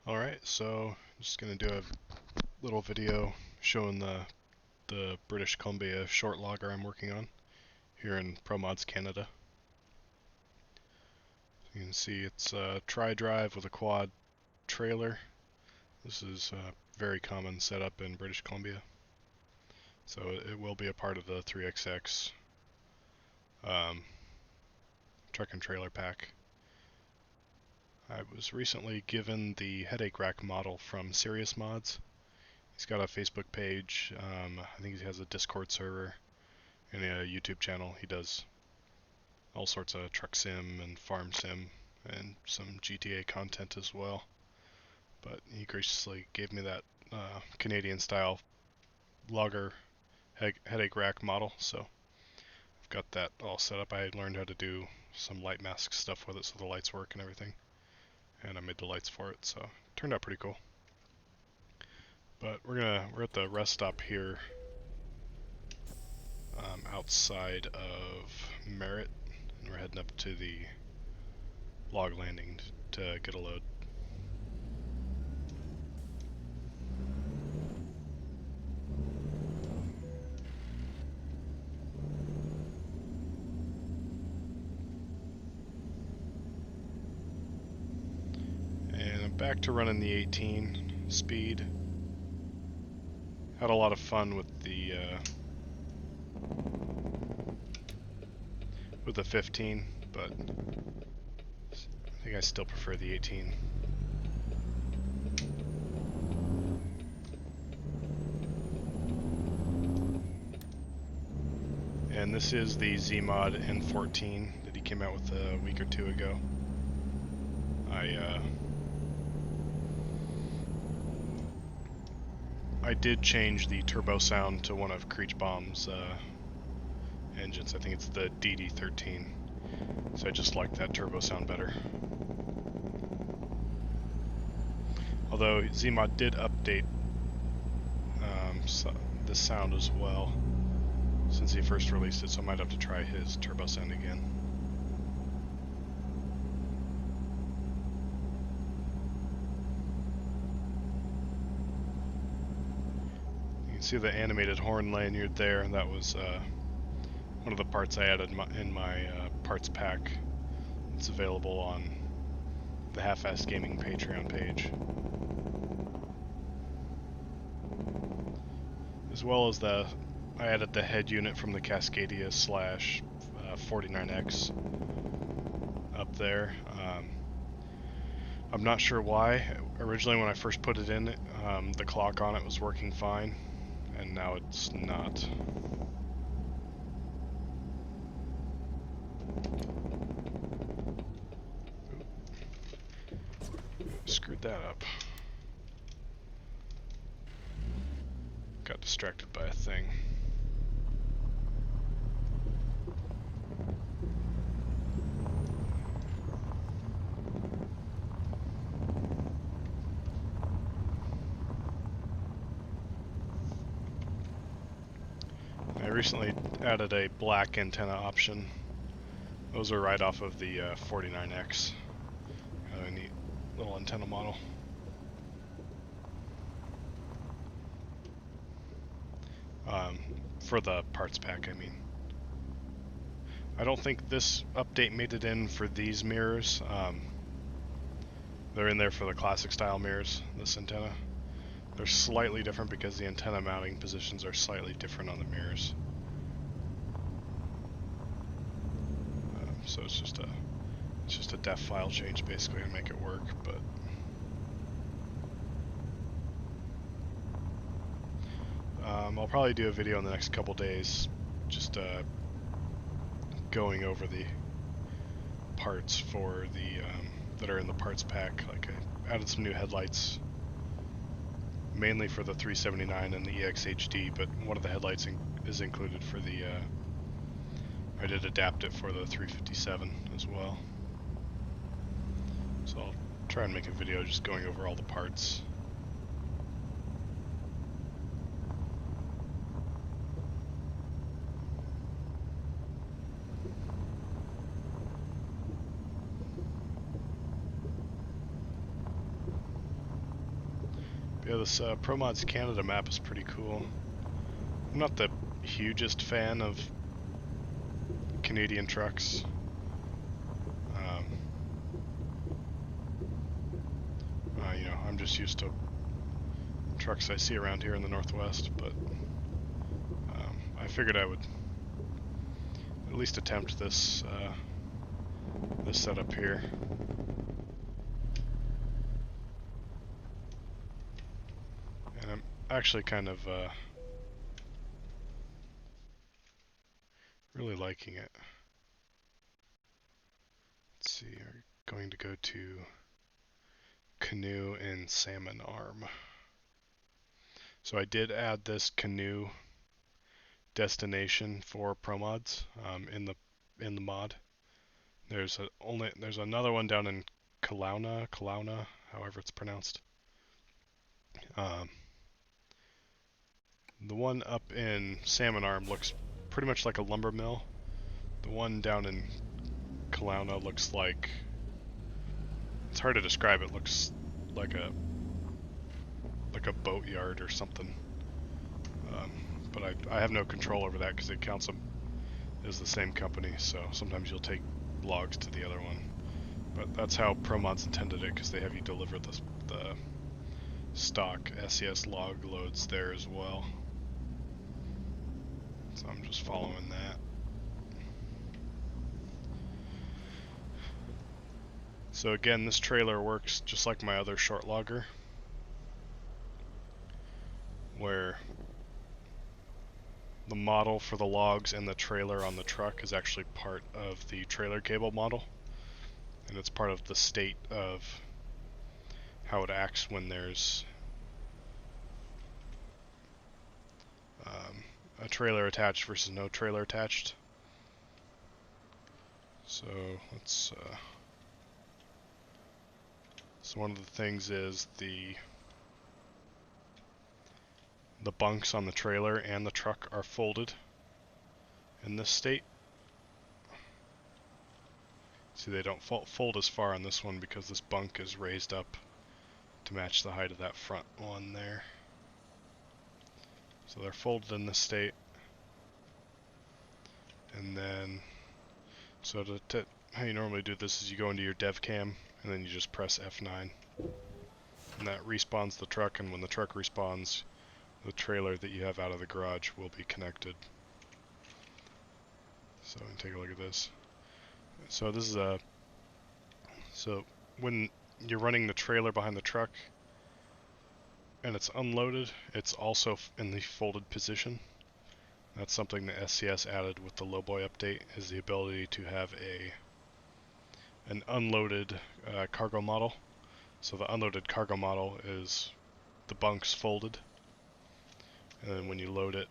Alright, so I'm just going to do a little video showing the British Columbia short logger I'm working on here in ProMods, Canada. You can see it's a tri-drive with a quad trailer. This is a very common setup in British Columbia. So it will be a part of the 3XX truck and trailer pack. I was recently given the headache rack model from Serious Mods. He's got a Facebook page, I think he has a Discord server, and a YouTube channel. He does all sorts of truck sim and farm sim, and some GTA content as well. But he graciously gave me that Canadian style logger headache rack model, so I've got that all set up. I learned how to do some light mask stuff with it so the lights work and everything, and I made the lights for it, so it turned out pretty cool. But we're at the rest stop here outside of Merritt, and we're heading up to the log landing to get a load. And I'm back to running the 18 speed. Had a lot of fun with the 15, but I think I still prefer the 18. And this is the Z-Mod N14 that he came out with a week or two ago. I did change the turbo sound to one of Creech Bomb's engines. I think it's the DD13. So I just like that turbo sound better. Although Z-Mod did update the sound as well since he first released it, so I might have to try his turbo sound again. You can see the animated horn lanyard there, and that was one of the parts I added in my parts pack. It's available on the Half-Assed Gaming Patreon page. As well as I added the head unit from the Cascadia / 49X up there. I'm not sure why. Originally when I first put it in, the clock on it was working fine, and now it's not. Screwed that up. Got distracted by a thing. I recently added a black antenna option. Those are right off of the 49X. Kind of a neat little antenna model. For the parts pack, I mean. I don't think this update made it in for these mirrors. They're in there for the classic style mirrors, this antenna. They're slightly different because the antenna mounting positions are slightly different on the mirrors. So it's just a def file change basically to make it work, but I'll probably do a video in the next couple days just going over the parts for the that are in the parts pack. Like I added some new headlights mainly for the 379 and the EXHD, but one of the headlights is included for the I did adapt it for the 357 as well. So I'll try and make a video just going over all the parts. Yeah, this ProMods Canada map is pretty cool. I'm not the hugest fan of Canadian trucks. You know, I'm just used to trucks I see around here in the Northwest, but I figured I would at least attempt this this setup here. And I'm actually kind of really liking it. Let's see, we're going to go to canoe and salmon arm. So I did add this canoe destination for ProMods in the mod. There's another one down in Kelowna, however it's pronounced. The one up in Salmon Arm looks pretty much like a lumber mill. The one down in Kelowna looks like, it's hard to describe. It looks like a boat yard or something. But I have no control over that because it counts them as the same company. So sometimes you'll take logs to the other one. But that's how ProMods intended it, because they have you deliver the stock SES log loads there as well. So I'm just following that. So again, this trailer works just like my other short logger, where the model for the logs and the trailer on the truck is actually part of the trailer cable model, and it's part of the state of how it acts when there's a trailer attached versus no trailer attached. So let's so one of the things is the bunks on the trailer and the truck are folded in this state. See, they don't fold as far on this one because this bunk is raised up to match the height of that front one there. So they're folded in this state. And then, so how you normally do this is you go into your dev cam and then you just press F9. And that respawns the truck, and when the truck respawns, the trailer that you have out of the garage will be connected. So take a look at this. So this is so when you're running the trailer behind the truck and it's unloaded, it's also in the folded position. That's something that SCS added with the Lowboy update, is the ability to have an unloaded cargo model. So the unloaded cargo model is the bunks folded, and then when you load it,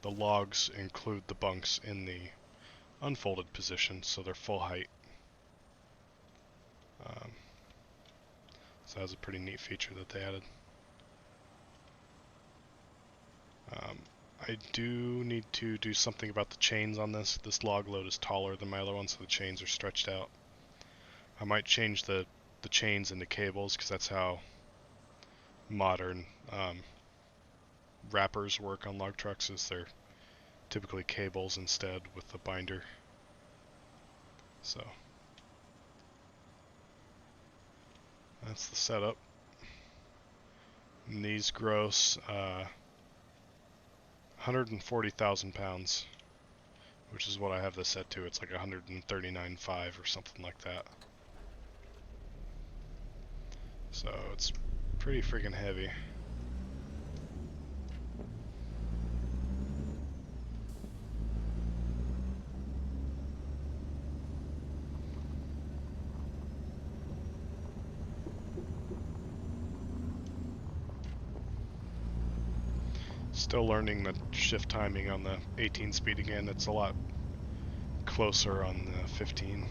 the logs include the bunks in the unfolded position, so they're full height. So that's a pretty neat feature that they added. I do need to do something about the chains on this. This log load is taller than my other one, so the chains are stretched out. I might change the chains into cables, because that's how modern wrappers work on log trucks, is they're typically cables instead with the binder. So that's the setup. And these gross 140,000 pounds, which is what I have this set to. It's like 139.5 or something like that. So it's pretty freaking heavy. Still learning the shift timing on the 18 speed again. It's a lot closer on the 15.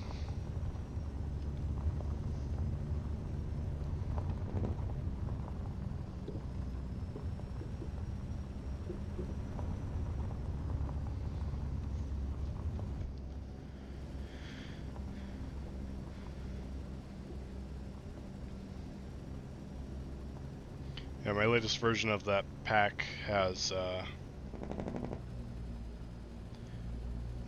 Yeah, my latest version of that pack has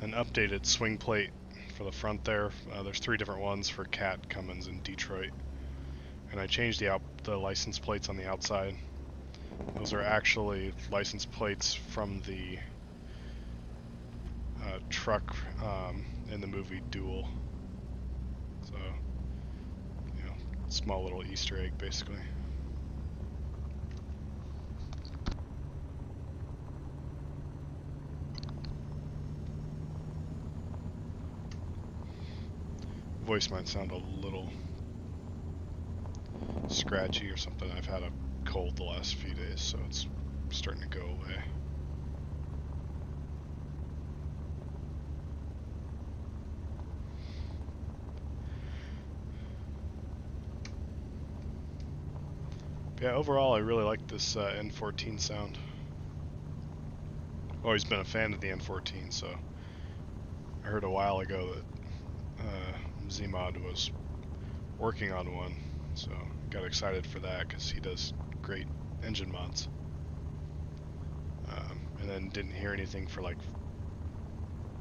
an updated swing plate for the front there. There's 3 different ones for Cat, Cummins, and Detroit. And I changed the license plates on the outside. Those are actually license plates from the truck in the movie Duel. So, you know, small little Easter egg basically. Voice might sound a little scratchy or something. I've had a cold the last few days, so it's starting to go away. But yeah, overall I really like this N14 sound. Always been a fan of the N14, so I heard a while ago that Zmod was working on one, so got excited for that because he does great engine mods. And then didn't hear anything for like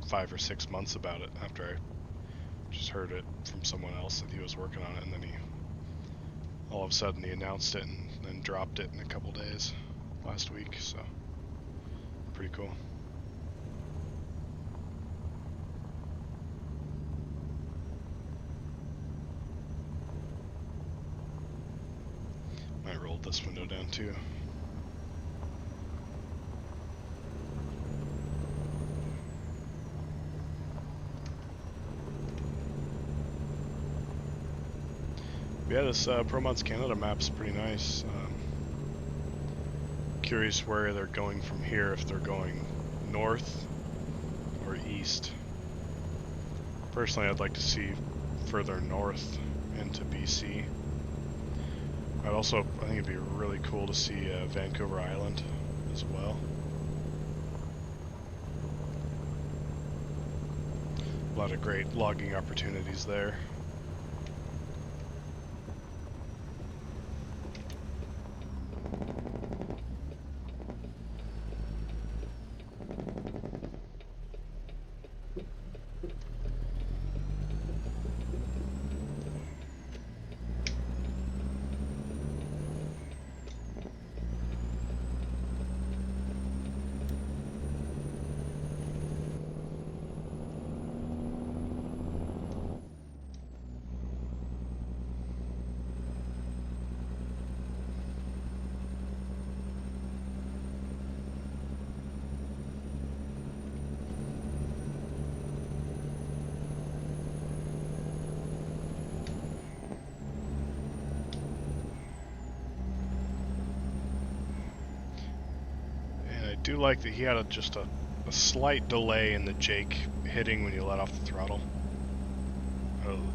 5 or 6 months about it after I just heard it from someone else that he was working on it, and then all of a sudden he announced it and then dropped it in a couple days last week, so pretty cool. Might roll this window down too. Yeah, this ProMods Canada map's pretty nice. Curious where they're going from here, if they're going north or east. Personally, I'd like to see further north into BC. I think it'd be really cool to see Vancouver Island as well. A lot of great logging opportunities there. I do like that he had just a slight delay in the Jake hitting when you let off the throttle,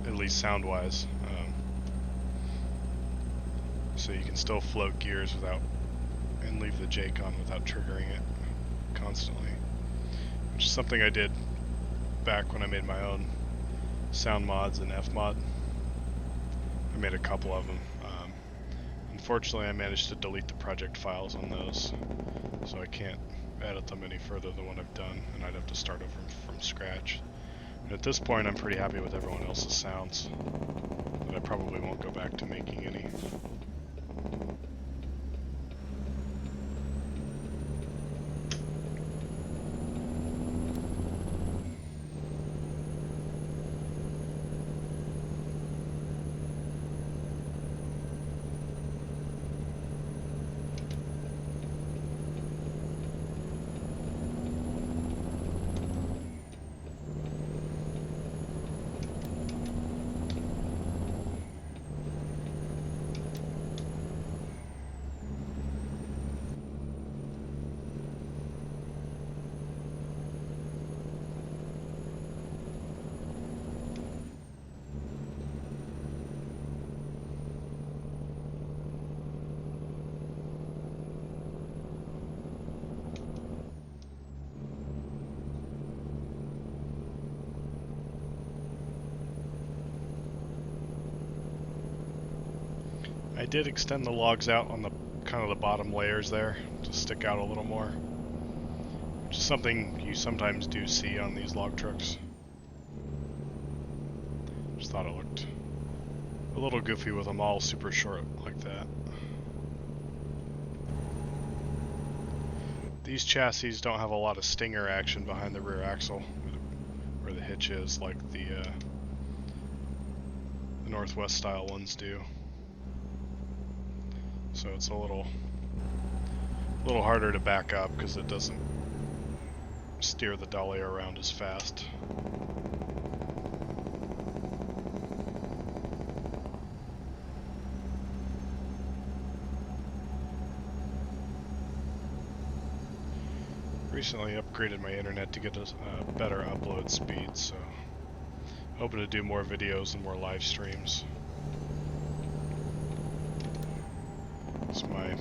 at least sound-wise, so you can still float gears and leave the Jake on without triggering it constantly, which is something I did back when I made my own sound mods in Fmod. I made a couple of them. Unfortunately, I managed to delete the project files on those, so I can't edit them any further than what I've done, and I'd have to start over from scratch. And at this point, I'm pretty happy with everyone else's sounds, but I probably won't go back to making any. I did extend the logs out on the kind of the bottom layers there to stick out a little more. Which is something you sometimes do see on these log trucks. Just thought it looked a little goofy with them all super short like that. These chassis don't have a lot of stinger action behind the rear axle, where the hitch is, like the Northwest style ones do. So it's a little harder to back up because it doesn't steer the dolly around as fast. Recently upgraded my internet to get a better upload speed, so hoping to do more videos and more live streams. So my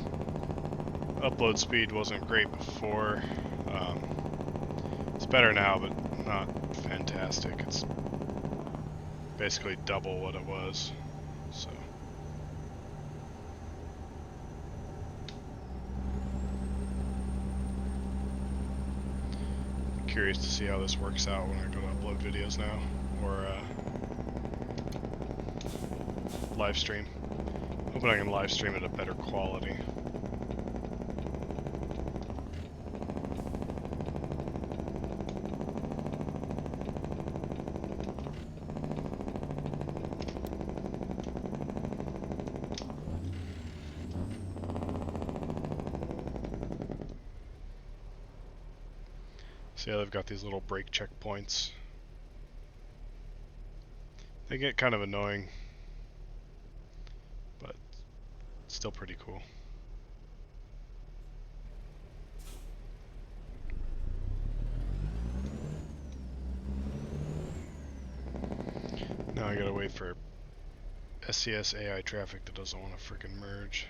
upload speed wasn't great before. It's better now, but not fantastic. It's basically double what it was. So. Curious to see how this works out when I go to upload videos now, or live stream. Hoping I can live stream at a better quality. So yeah, they've got these little brake checkpoints. They get kind of annoying, but still pretty cool. Now I gotta wait for SCS AI traffic that doesn't want to frickin' merge.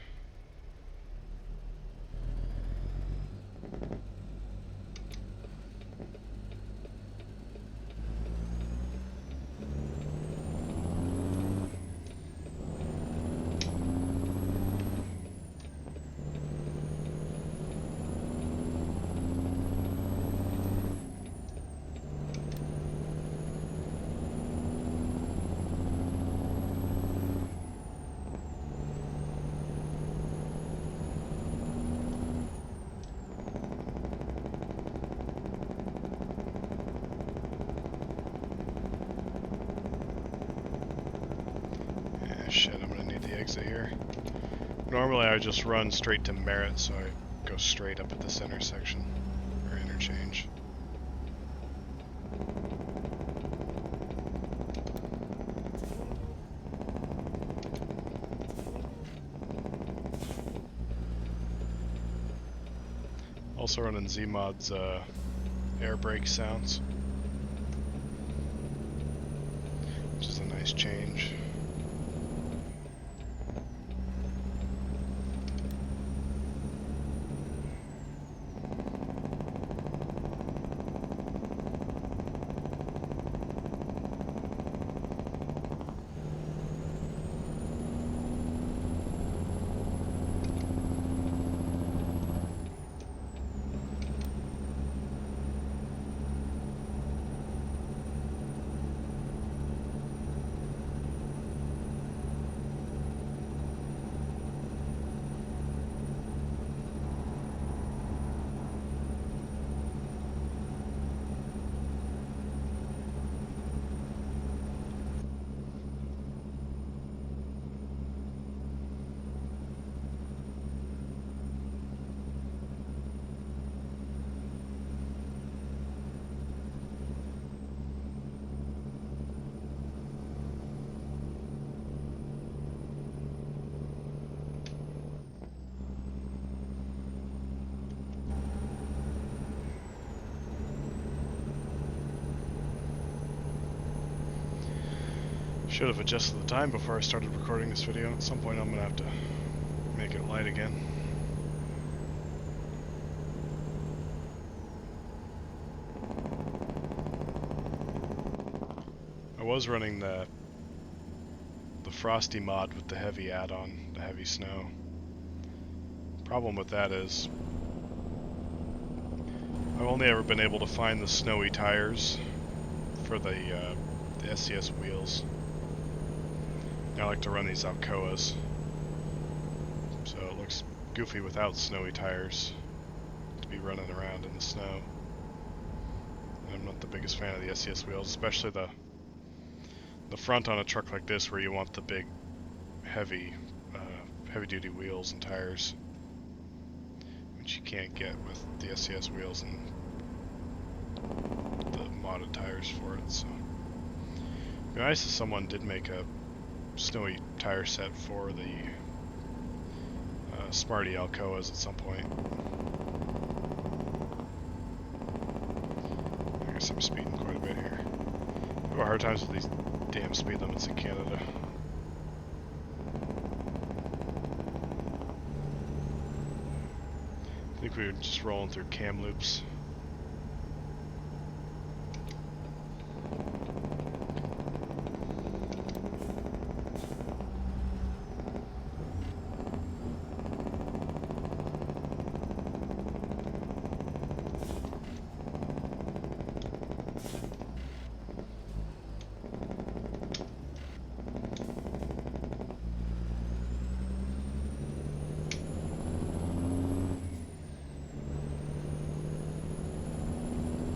Shit, I'm gonna need the exit here. Normally I just run straight to Merritt, so I go straight up at this intersection, or interchange. Also running Z-Mod's air brake sounds, which is a nice change. Should have adjusted the time before I started recording this video. At some point I'm gonna have to make it light again. I was running the Frosty mod with the heavy add-on, the heavy snow. Problem with that is I've only ever been able to find the snowy tires for the SCS wheels. I like to run these Alcoas, so it looks goofy without snowy tires to be running around in the snow. I'm not the biggest fan of the SCS wheels, especially the front on a truck like this, where you want the big, heavy duty wheels and tires, which you can't get with the SCS wheels and the modded tires for it. So it'd be nice if someone did make a snowy tire set for the Smarty Alcoas at some point. I guess I'm speeding quite a bit here. I have a hard times with these damn speed limits in Canada. I think we were just rolling through Kamloops.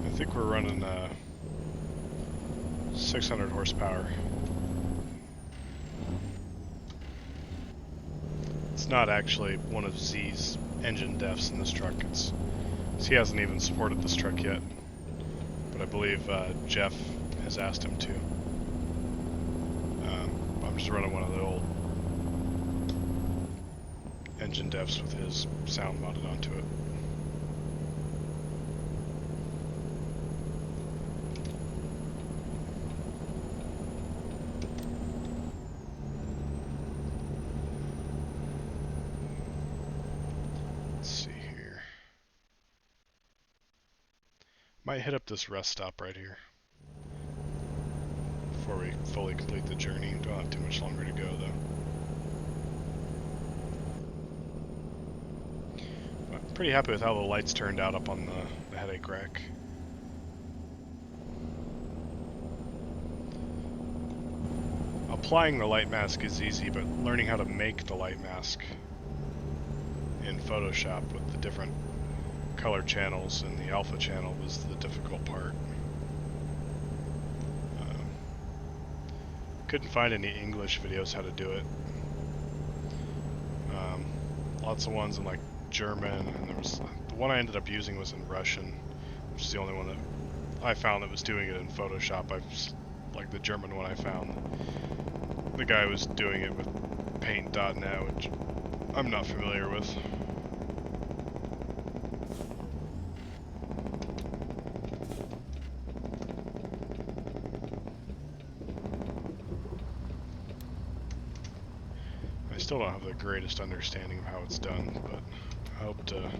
I think we're running 600 horsepower. It's not actually one of Z's engine defs in this truck. He hasn't even supported this truck yet, but I believe Jeff has asked him to. I'm just running one of the old engine defs with his sound mounted onto it. Might hit up this rest stop right here before we fully complete the journey. Don't have too much longer to go though. I'm pretty happy with how the lights turned out up on the headache rack. Applying the light mask is easy, but learning how to make the light mask in Photoshop with the different color channels and the alpha channel was the difficult part. Couldn't find any English videos how to do it. Lots of ones in like German, and there was the one I ended up using was in Russian, which is the only one that I found that was doing it in Photoshop. Like the German one I found, the guy was doing it with Paint.net, which I'm not familiar with. I still don't have the greatest understanding of how it's done, but I hope to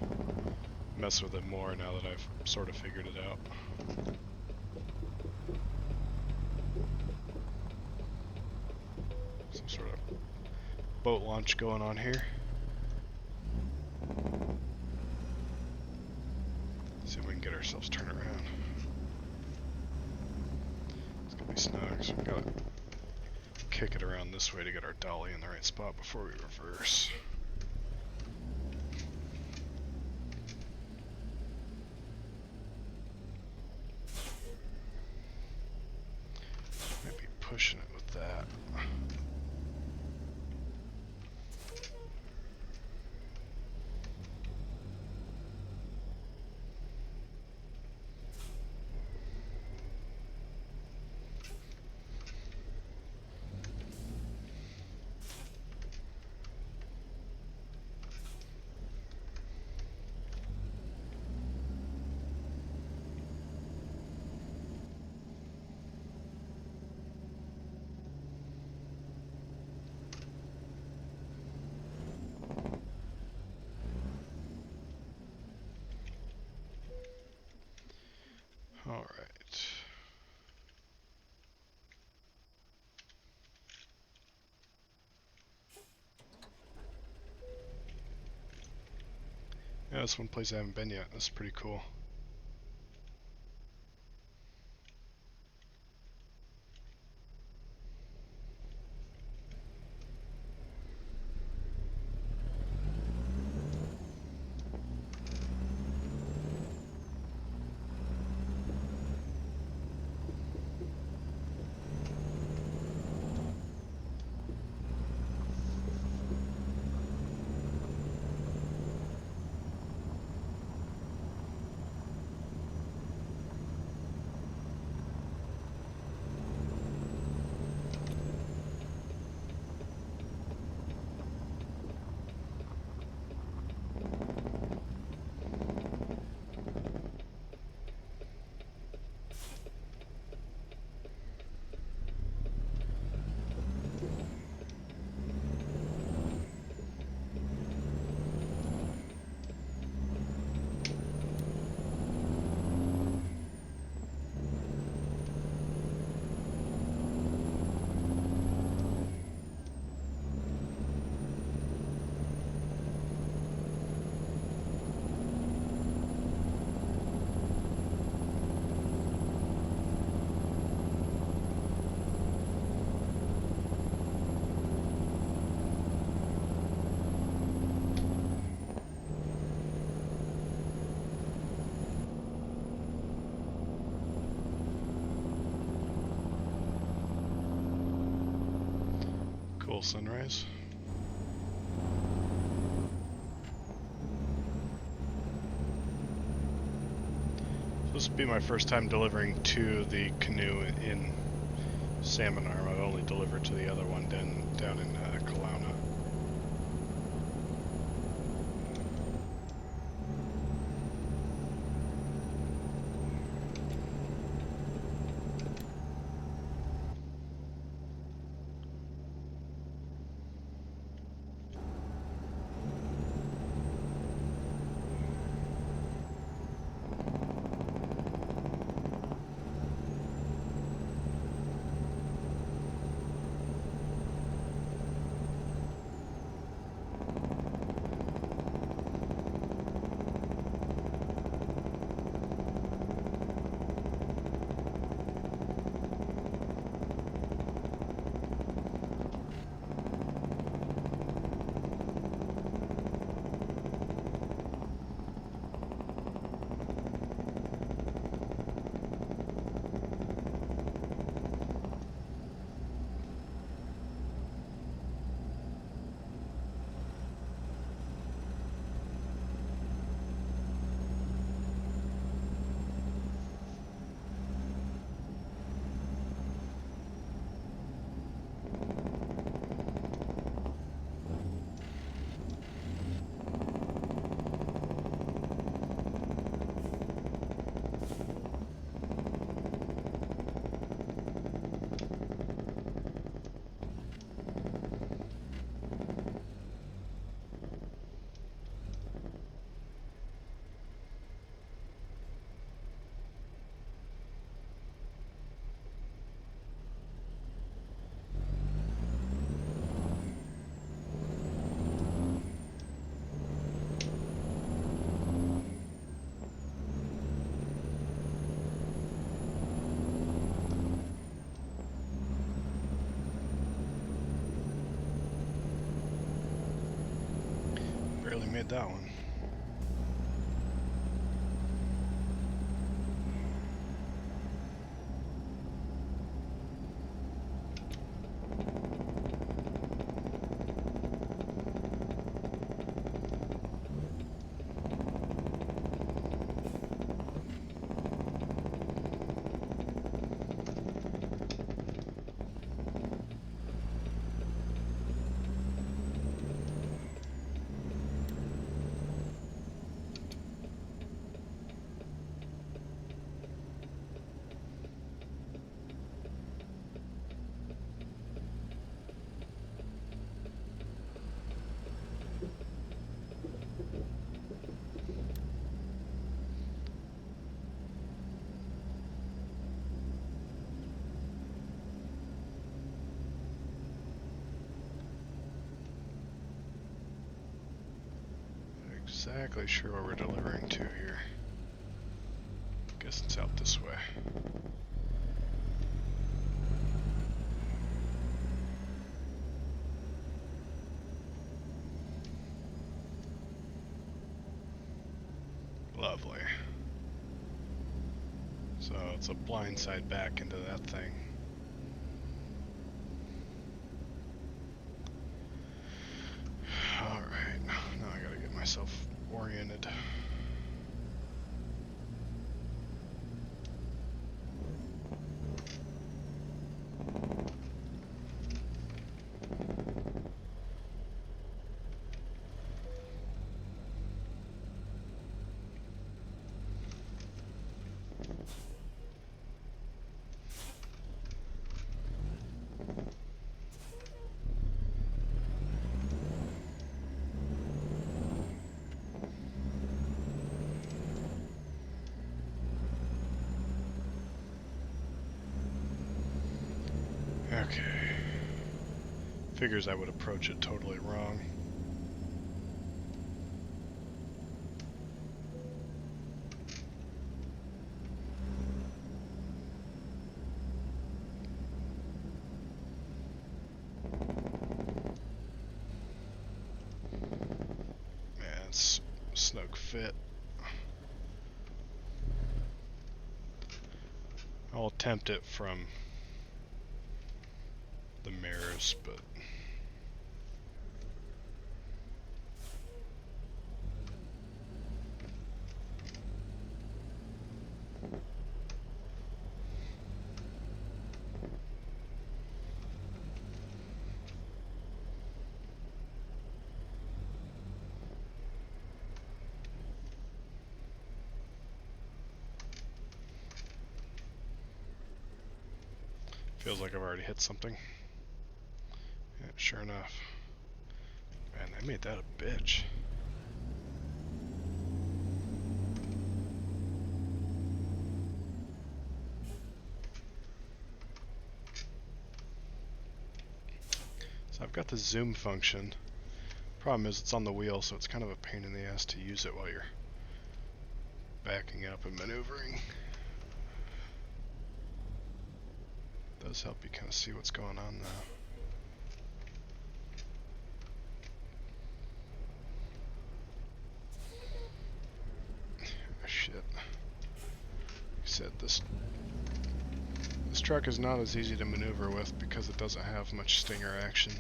mess with it more now that I've sort of figured it out. Some sort of boat launch going on here. See if we can get ourselves turned around. It's gonna be snug, so we gotta kick it around this way to get our dolly in the right spot before we reverse. Might be pushing it with that. Yeah, that's one place I haven't been yet. That's pretty cool. Cool sunrise. This will be my first time delivering to the canoe in Salmon Arm. I've only delivered to the other one down in Kelowna. Barely made that one. exactly sure where we're delivering to here. Guess it's out this way. Lovely. So it's a blind side back into that thing. Alright, now I gotta get myself oriented. Okay. Figures I would approach it totally wrong. Yeah, it's snug fit. I'll attempt it from the mirrors, but feels like I've already hit something. Yeah, sure enough. Man, they made that a bitch. So I've got the zoom function. Problem is it's on the wheel, so it's kind of a pain in the ass to use it while you're backing up and maneuvering. Does help you kind of see what's going on though. Shit. Like I said, this truck is not as easy to maneuver with because it doesn't have much stinger action.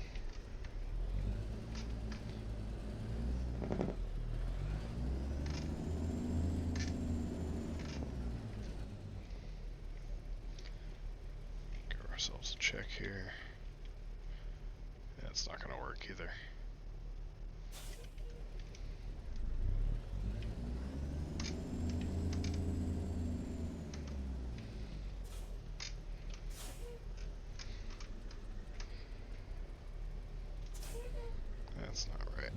Give ourselves a check here. That's not going to work either. That's not right.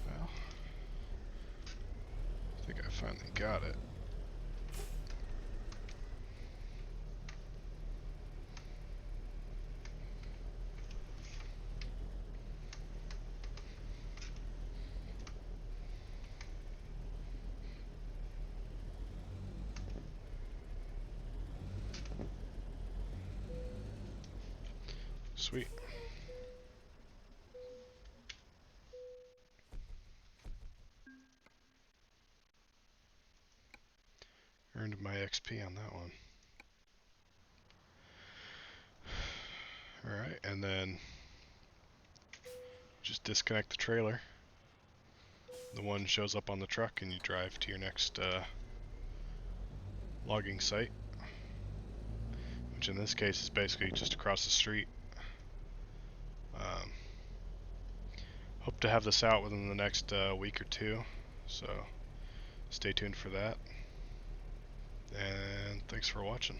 Well, I think I finally got it. Sweet. Earned my XP on that one. Alright, and then just disconnect the trailer. The one shows up on the truck and you drive to your next logging site, which in this case is basically just across the street. Hope to have this out within the next week or two, so stay tuned for that. thanks for watching.